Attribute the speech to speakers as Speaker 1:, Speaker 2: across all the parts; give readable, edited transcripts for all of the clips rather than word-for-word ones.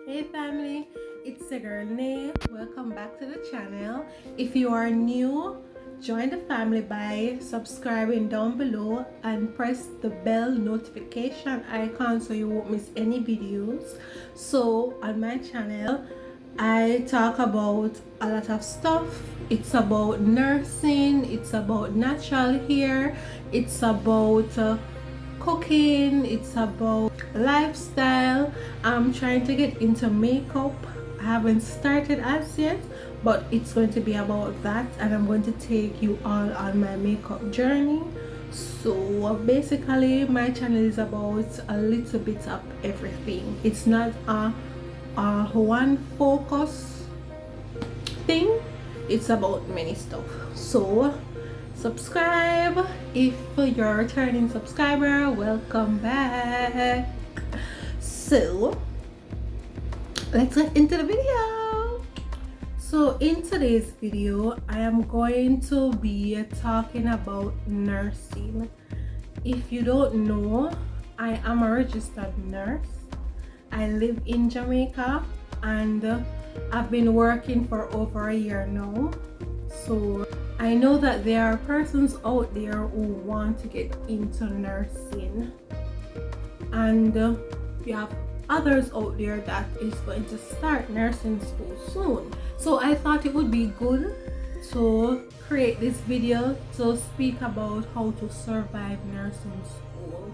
Speaker 1: Hey family, it's your girl Nay. Welcome back to the channel. If you are new, join the family by subscribing down below and press the bell notification icon so you won't miss any videos. So on my channel I talk about a lot of stuff. It's about nursing, it's about natural hair, it's about cooking, it's about lifestyle. I'm trying to get into makeup. I haven't started as yet, but it's going to be about that, and I'm going to take you all on my makeup journey. So basically my channel is about a little bit of everything. It's not a one focus thing, it's about many stuff. So subscribe if you're a returning subscriber. Welcome back. So let's get into the video. So in today's video I am going to be talking about nursing. If you don't know, I am a registered nurse. I live in Jamaica and I've been working for over a year now. So I know that there are persons out there who want to get into nursing, and you have others out there that is going to start nursing school soon. So I thought it would be good to create this video to speak about how to survive nursing school.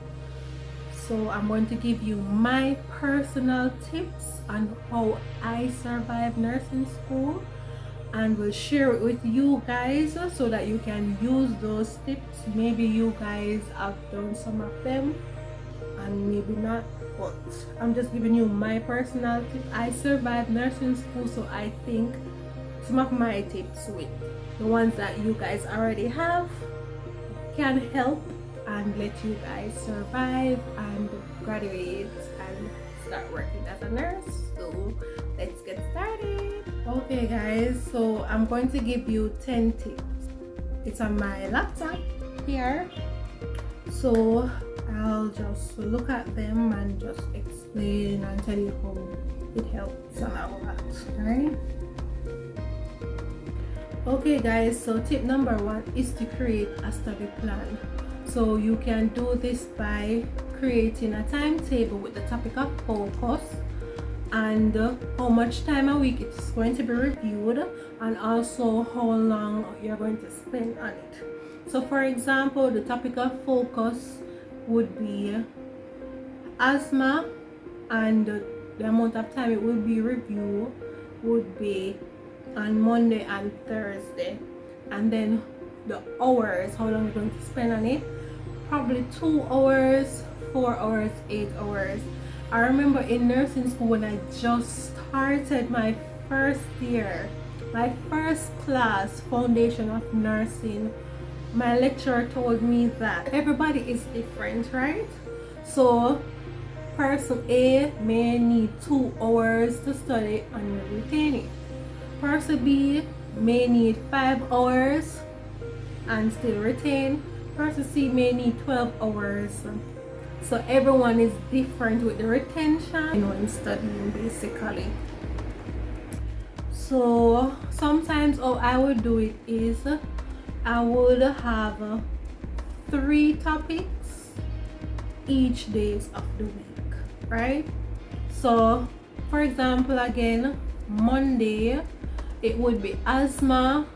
Speaker 1: So I'm going to give you my personal tips on how I survive nursing school, and will share it with you guys so that you can use those tips. Maybe you guys have done some of them and maybe not, but I'm just giving you my personal tips. I survived nursing school, so I think some of my tips with the ones that you guys already have can help and let you guys survive and graduate and start working as a nurse. So let's get started. Okay guys, so I'm going to give you 10 tips. It's on my laptop here, so I'll just look at them and just explain and tell you how it helps and all that, right? Okay guys, so tip number 1 is to create a study plan. So you can do this by creating a timetable with the topic of focus and how much time a week it's going to be reviewed, and also how long you're going to spend on it. So for example, the topic of focus would be asthma, and the amount of time it will be reviewed would be on Monday and Thursday, and then the hours, how long you're going to spend on it, probably 2 hours, 4 hours, 8 hours. I remember in nursing school when I just started my first year, my first class, foundation of nursing, my lecturer told me that everybody is different, right? So person A may need 2 hours to study and retain it. Person B may need 5 hours and still retain. Person C may need 12 hours. So everyone is different with the retention when studying basically. So sometimes how I would do it is I would have 3 topics each days of the week, right? So for example, again, Monday it would be asthma,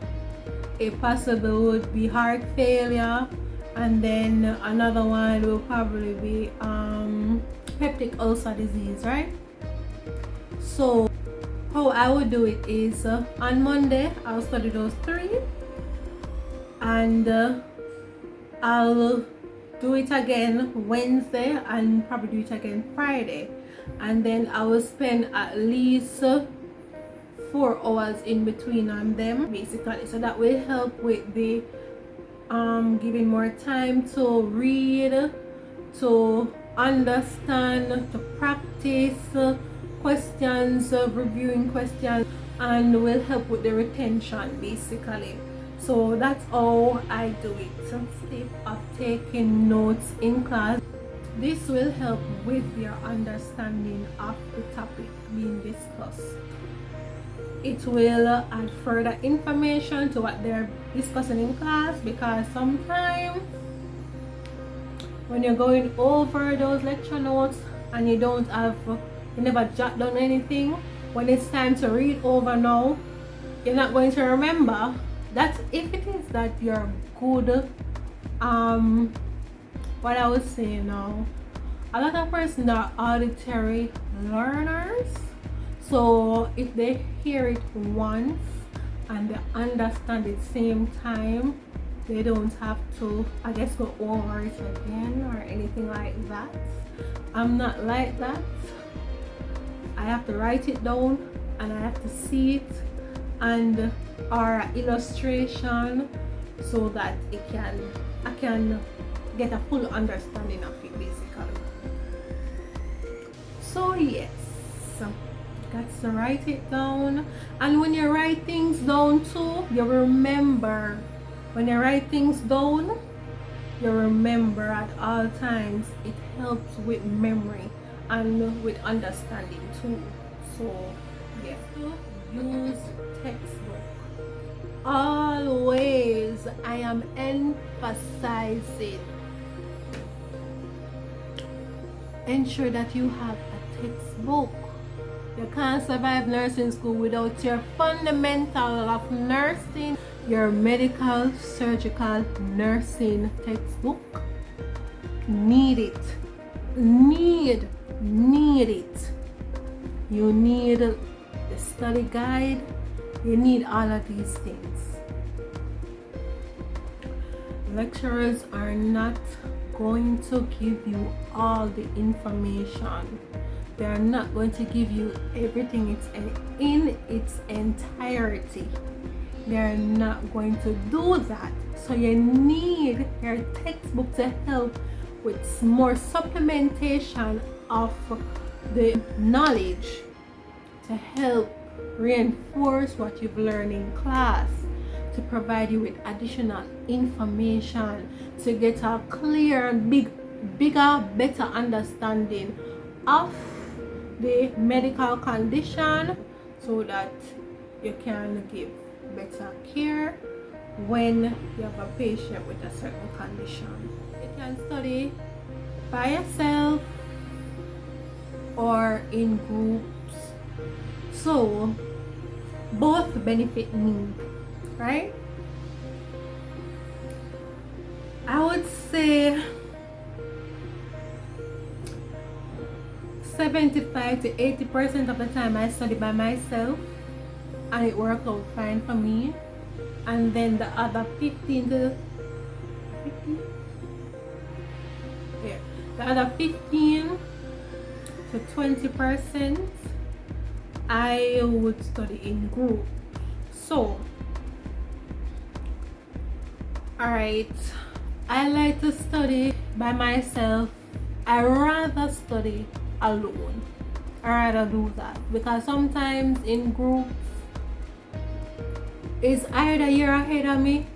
Speaker 1: it possibly would be heart failure, and then another one will probably be peptic ulcer disease, right? So how I would do it is on Monday I'll study those 3, and I'll do it again Wednesday and probably do it again Friday, and then I will spend at least 4 hours in between on them basically. So that will help with the giving more time to read, to understand, to practice questions, reviewing questions, and will help with the retention basically. So that's how I do it. Instead of taking notes in class, This will help with your understanding of the topic being discussed. It will add further information to what they're discussing in class, because sometimes when you're going over those lecture notes and you never jot down anything, when it's time to read over now, you're not going to remember. That's if it is that you're good. What I would say now, a lot of persons are auditory learners, so if they hear it once and they understand it same time, they don't have to, I guess, go over it again or anything like that. I'm not like that. I have to write it down and I have to see it and or illustration so that I can get a full understanding of it basically. So yes, got to write it down, and when you write things down too, you remember. When you write things down, you remember at all times. It helps with memory and with understanding too. So yes, to use textbook. Always, I am emphasizing, ensure that you have a textbook. You can't survive nursing school without your fundamental of nursing, your medical surgical nursing textbook. Need it. Need it. You need the study guide. You need all of these things. Lecturers are not going to give you all the information. They are not going to give you everything in its entirety. They are not going to do that. So you need your textbook to help with more supplementation of the knowledge, to help reinforce what you've learned in class, to provide you with additional information, to get a clear, bigger, better understanding of the medical condition, so that you can give better care when you have a patient with a certain condition. You can study by yourself or in groups, so both benefit me, right? I would say 75 to 80% of the time I study by myself, and it worked out fine for me. And then the other 15 to 20% I would study in group. So alright, I like to study by myself. I rather study alone. I rather do that, because sometimes in groups it's either you're ahead of me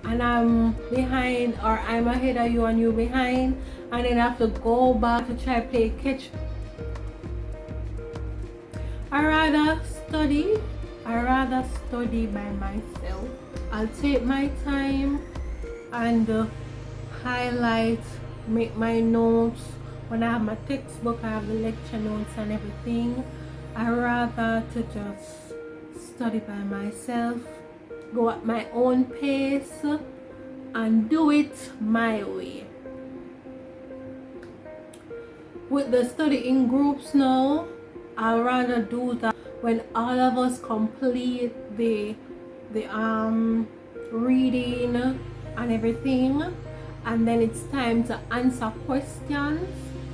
Speaker 1: and I'm behind, or I'm ahead of you and you're behind, and then I have to go back to try play catch. I rather study by myself. I'll take my time and highlight, make my notes. When I have my textbook, I have the lecture notes and everything. I rather to just study by myself, go at my own pace and do it my way. With the study in groups now, I'd rather do that when all of us complete the reading and everything, and then it's time to answer questions.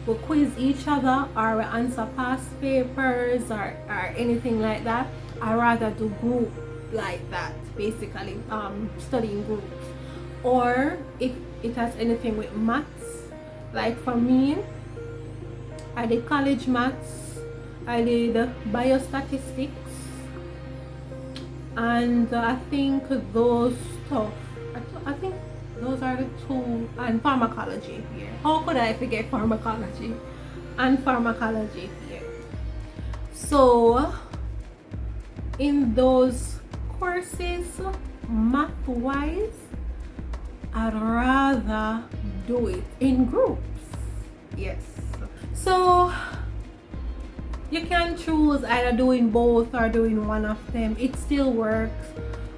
Speaker 1: We quiz each other, or we answer past papers or anything like that. I rather do group like that, basically studying groups. Or if it has anything with maths, like for me, I did college maths, I did biostatistics, and I think those stuff, I think Those are the two, and pharmacology here. How could I forget pharmacology and pharmacology here? So in those courses, math wise, I'd rather do it in groups. Yes. So you can choose either doing both or doing one of them. It still works.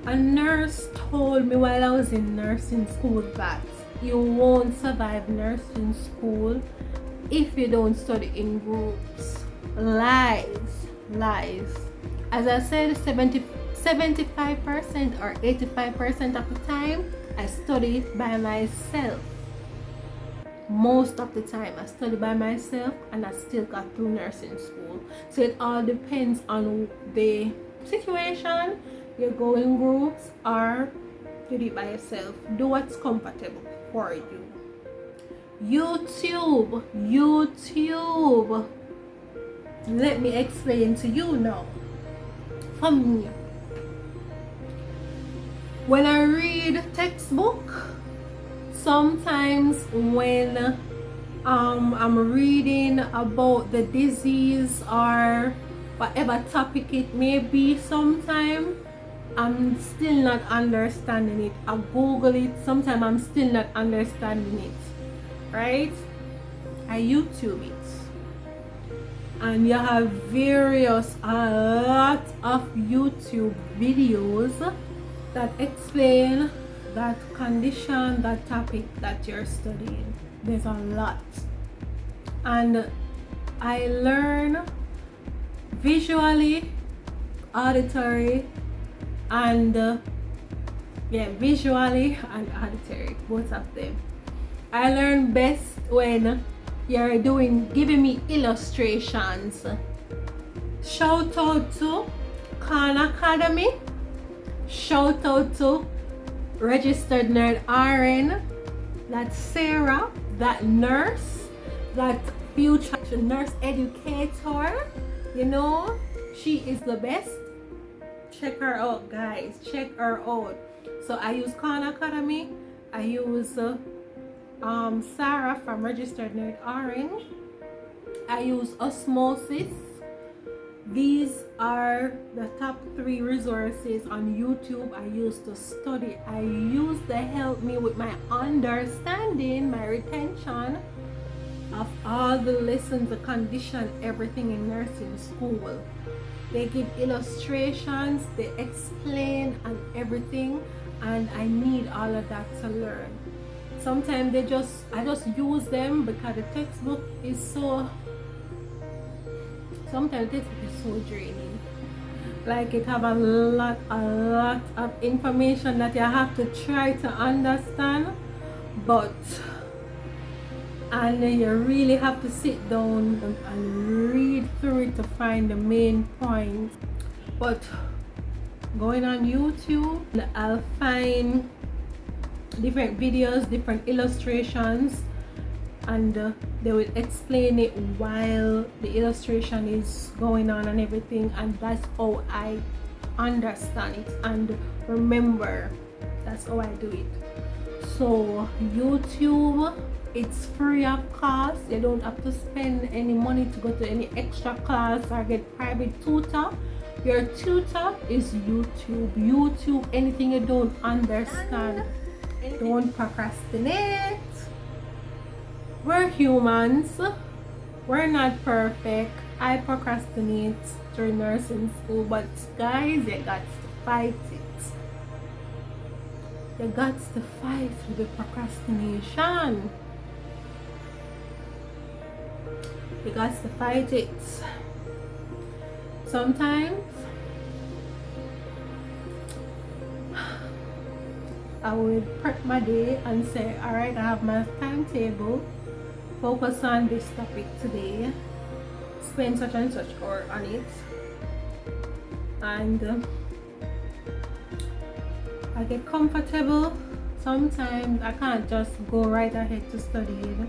Speaker 1: A nurse told me while I was in nursing school that you won't survive nursing school if you don't study in groups. Lies. As I said, 75% or 85% of the time I study by myself. Most of the time I study by myself, and I still got through nursing school. So it all depends on the situation. You go in groups or you do it by yourself. Do what's comfortable for you. YouTube. Let me explain to you now. For me, when I read textbook, sometimes when I'm reading about the disease or whatever topic it may be, sometimes I'm still not understanding it. I Google it, sometimes I'm still not understanding it, right? I YouTube it. And you have a lot of YouTube videos that explain that condition, that topic that you're studying. There's a lot. And I learn visually, auditory, and visually and auditory, both of them. I learn best when you're giving me illustrations. Shout out to Khan Academy. Shout out to registered NurseRN. That's Sarah, that nurse, that future nurse educator. You know, she is the best. Check her out, guys. Check her out. So I use Khan Academy. I use Sarah from registered NurseRN. I use Osmosis. These are the top 3 resources on YouTube I use to study. I use to help me with my understanding, my retention of all the lessons, the condition, everything in nursing school. They give illustrations, they explain and everything, and I need all of that to learn. Sometimes I just use them because the textbook is so draining. Like it have a lot of information that you have to try to understand, and you really have to sit down and read through it to find the main point. But going on YouTube, I'll find different videos, different illustrations, and they will explain it while the illustration is going on and everything, and that's how I understand it and remember. That's how I do it. So YouTube, it's free of cost. You don't have to spend any money to go to any extra class or get private tutor. Your tutor is YouTube. Anything you don't understand, don't procrastinate. We're humans. We're not perfect. I procrastinate during nursing school, but guys, you got to fight it. You got to fight with the procrastination. You got to fight it. Sometimes I would prep my day and say, alright, I have my timetable, focus on this topic today, spend such and such hour on it, and I get comfortable. Sometimes I can't just go right ahead to study it.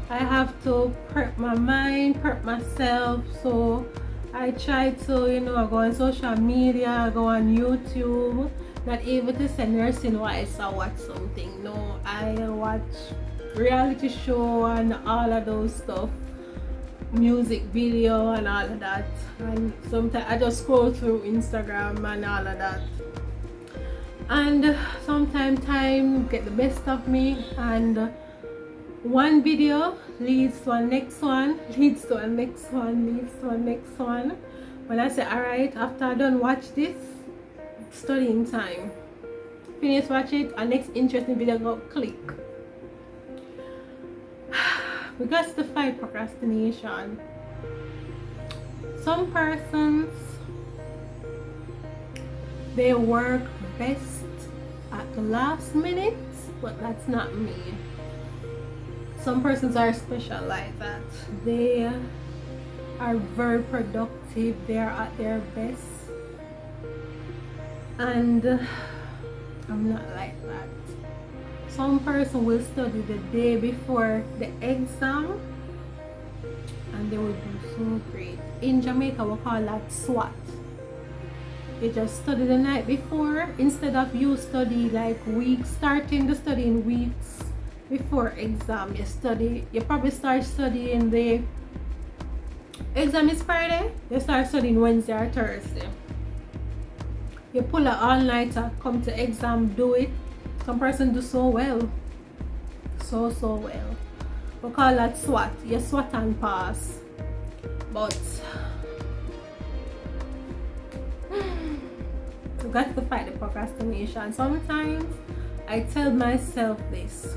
Speaker 1: I have to prep my mind, prep myself. So I try to, go on social media, go on YouTube, Not able to say nursing wise I watch something. No, I watch reality show and all of those stuff, music video and all of that, and sometimes I just scroll through Instagram and all of that, and sometimes time get the best of me, and one video leads to a next one, leads to a next one, leads to a next one. When I say alright, after I done watch this, studying time, finish watch it, a next interesting video go click. We got to fight procrastination. Some persons, they work best at the last minute, but that's not me. Some persons are special like that. They are very productive, they are at their best, and I'm not like that. Some person will study the day before the exam and they will do so great. In Jamaica we call that Swot. You just study the night before instead of you study like weeks, starting the studying weeks before exam. You probably start studying, the exam is Friday, you start studying Wednesday or Thursday. You pull an all-nighter, come to exam, do it. Some person do so well, so well. We call that Swot. You Swot and Pass. But you got to fight the procrastination. Sometimes I tell myself this: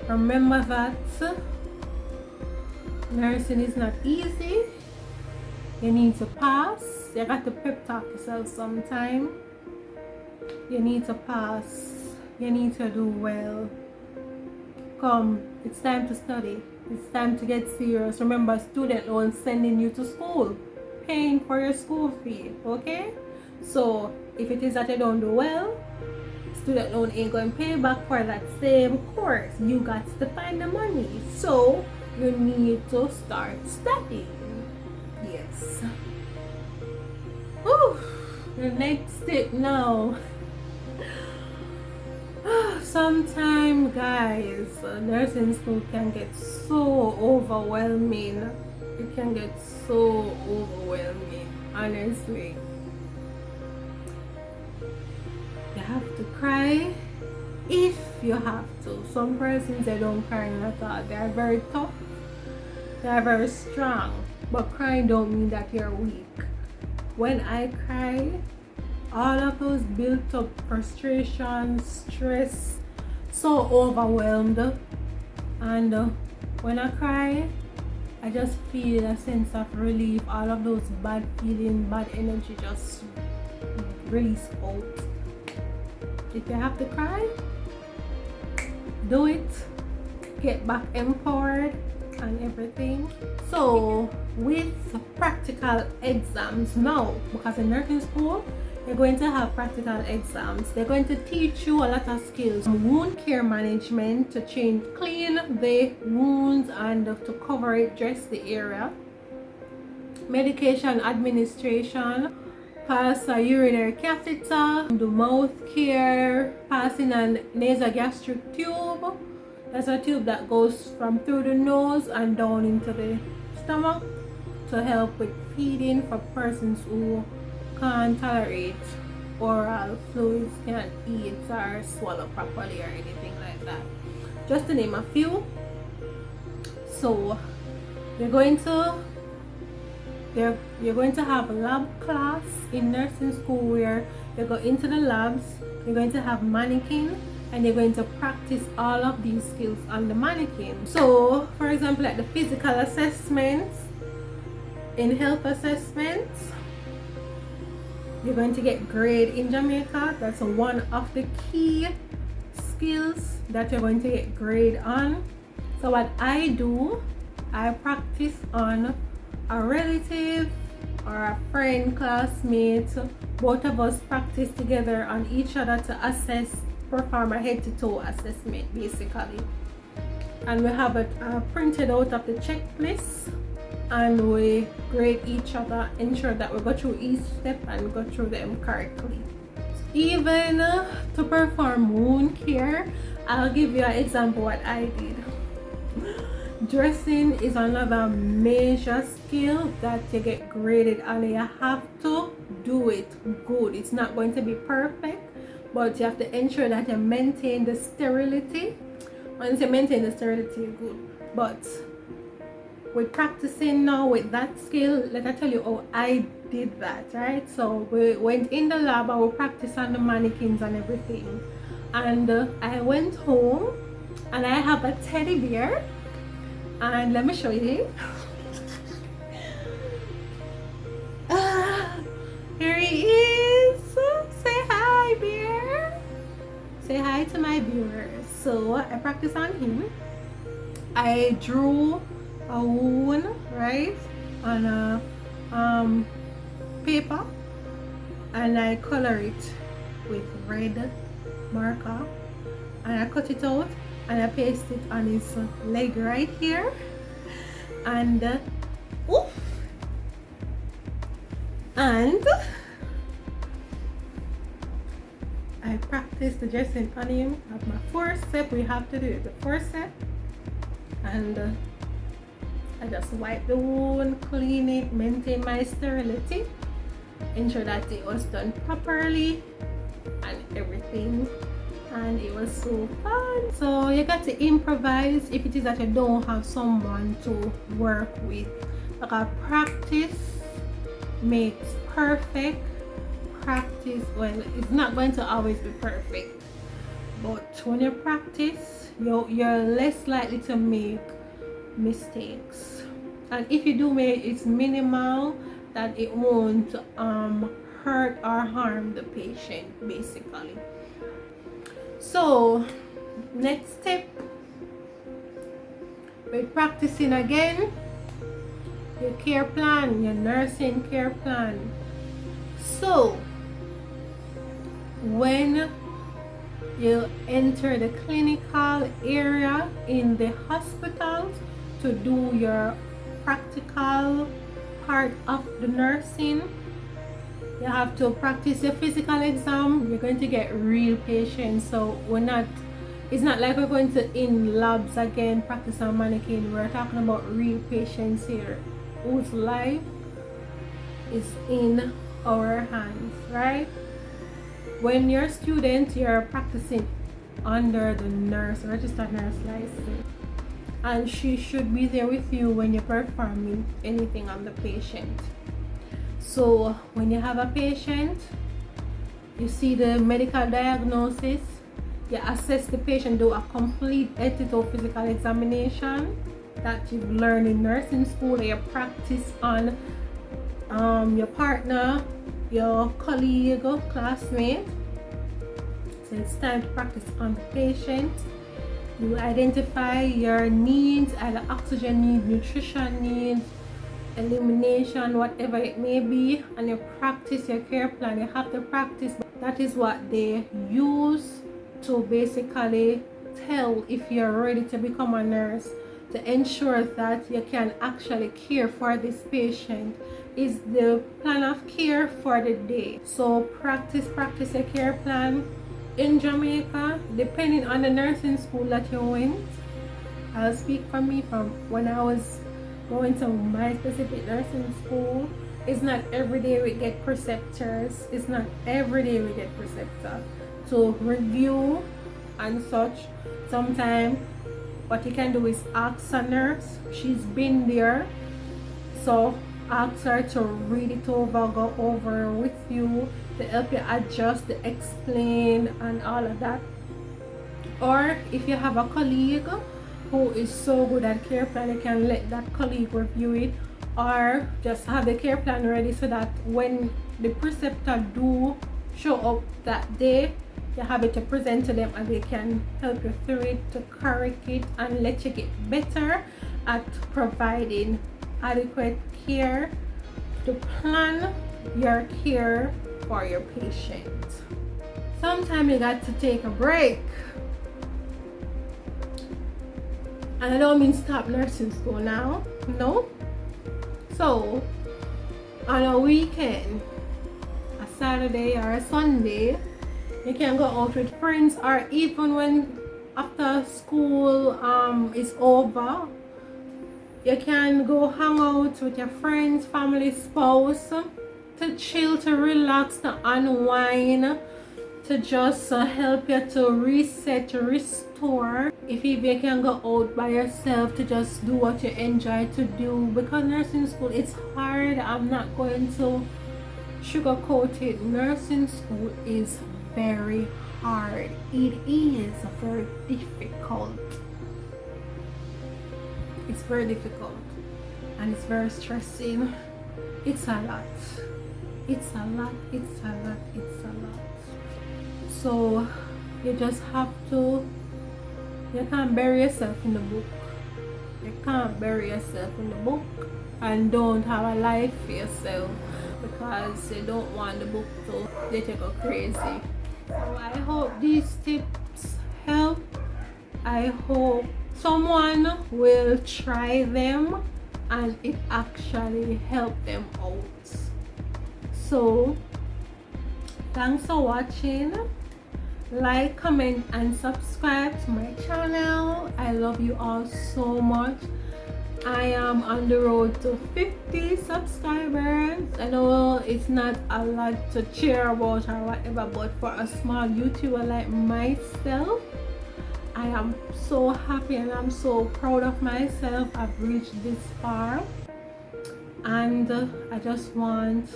Speaker 1: remember that nursing is not easy. You need to pass. You got to pep talk yourself sometime. You need to pass. You need to do well. Come, it's time to study. It's time to get serious. Remember, student loan sending you to school, paying for your school fee. Okay? So if it is that you don't do well, student loan ain't going to pay back for that same course. You got to find the money. So you need to start studying. Yes. Whew. The next step now. Sometimes, guys, nursing school can get so overwhelming. It can get so overwhelming, honestly. You have to cry if you have to. Some persons, they don't cry at all. They are very tough. They are very strong. But crying don't mean that you're weak. When I cry, all of those built up frustration, stress, so overwhelmed, and when I cry, I just feel a sense of relief. All of those bad feelings, bad energy just release out. If you have to cry, do it. Get back empowered and everything. So with practical exams now, because in nursing school you're going to have practical exams, they're going to teach you a lot of skills: wound care management, to clean the wounds and to cover it, dress the area, medication administration, pass a urinary catheter, do mouth care, passing a nasogastric tube. That's a tube that goes from through the nose and down into the stomach to help with feeding for persons who can't tolerate oral fluids, can't eat or swallow properly or anything like that, just to name a few. So you're going to have a lab class in nursing school where you go into the labs. You're going to have mannequin and you're going to practice all of these skills on the mannequin. So for example, like the physical assessments, in health assessments, you're going to get grade in Jamaica. That's one of the key skills that you're going to get grade on. So what I do, I practice on a relative or a friend, classmate. Both of us practice together on each other to assess, perform a head to toe assessment basically. And we have it printed out of the checklist, and we grade each other, ensure that we go through each step and go through them correctly. Even to perform wound care, I'll give you an example what I did. Dressing is another major skill that you get graded on. You have to do it good. It's not going to be perfect, but you have to ensure that you maintain the sterility. Once you maintain the sterility, good. But with practicing now with that skill, let me tell you how I did that, right? So we went in the lab and we practiced on the mannequins and everything. And I went home and I have a teddy bear. And let me show you. Here he is. Say hi, bear. Say hi to my viewers. So I practiced on him. I drew a wound, right, on a paper, and I color it with red marker, and I cut it out and I paste it on his leg right here, and I practice the dressing on him. At my first step, we have to do it. The first step, and I just wipe the wound, clean it, maintain my sterility, ensure that it was done properly and everything. And it was so fun. So you got to improvise if it is that you don't have someone to work with. Because practice makes perfect. Practice, well, it's not going to always be perfect, but when you practice, you're less likely to make mistakes. And if you do make, it's minimal, that it won't hurt or harm the patient, basically. So next step, we're practicing again your care plan, your nursing care plan. So when you enter the clinical area in the hospitals to do your practical part of the nursing, you have to practice your physical exam. You're going to get real patients, so it's not like we're going to in labs again practice on mannequin. We're talking about real patients here whose life is in our hands, right? When you're a student, you're practicing under the registered nurse license, and she should be there with you when you're performing anything on the patient. So when you have a patient, you see the medical diagnosis, you assess the patient, do a complete physical examination that you've learned in nursing school, or you practice on your partner, your colleague, classmate. So it's time to practice on the patient. You identify your needs, either oxygen needs, nutrition needs, elimination, whatever it may be, and you practice your care plan. You have to practice. That is what they use to basically tell if you're ready to become a nurse, to ensure that you can actually care for this patient. Is the plan of care for the day. So practice your care plan. In Jamaica, depending on the nursing school that you went, I'll speak for me from when I was going to my specific nursing school. It's not every day we get preceptors. It's not every day we get preceptor to review and such. Sometimes what you can do is ask a nurse. She's been there, so ask her to read it over, go over with you, to help you adjust, to explain and all of that. Or if you have a colleague who is so good at care plan, you can let that colleague review it, or just have the care plan ready so that when the preceptor do show up that day, you have it to present to them and they can help you through it, to correct it and let you get better at providing adequate care, to plan your care for your patient. Sometimes you got to take a break. And I don't mean stop nursing school now, no. So on a weekend, a Saturday or a Sunday, You can go out with friends, or even when after school is over, you can go hang out with your friends, family, spouse, to chill, to relax, to unwind, to just help you to reset, to restore. If you can go out by yourself to just do what you enjoy to do, because nursing school, it's hard. I'm not going to sugarcoat it. Nursing school is very hard. It is very difficult. It's very difficult, and it's very stressing. It's a lot. It's a lot. It's a lot. It's a lot. So you just have to, you can't bury yourself in the book. You can't bury yourself in the book and don't have a life for yourself, because you don't want the book to get you go crazy. So I hope these tips help. I hope someone will try them and it actually help them out. So thanks for watching. Like, comment and subscribe to my channel. I love you all so much. I am on the road to 50 subscribers. I know it's not a lot to cheer about or whatever, but for a small YouTuber like myself, I am so happy and I'm so proud of myself. I've reached this far, and I just want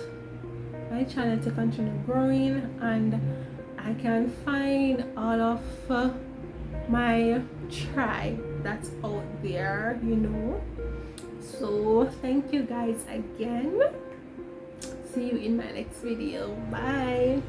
Speaker 1: my channel to continue growing, and I can find all of my tribe that's out there, you know. So thank you guys again. See you in my next video. Bye.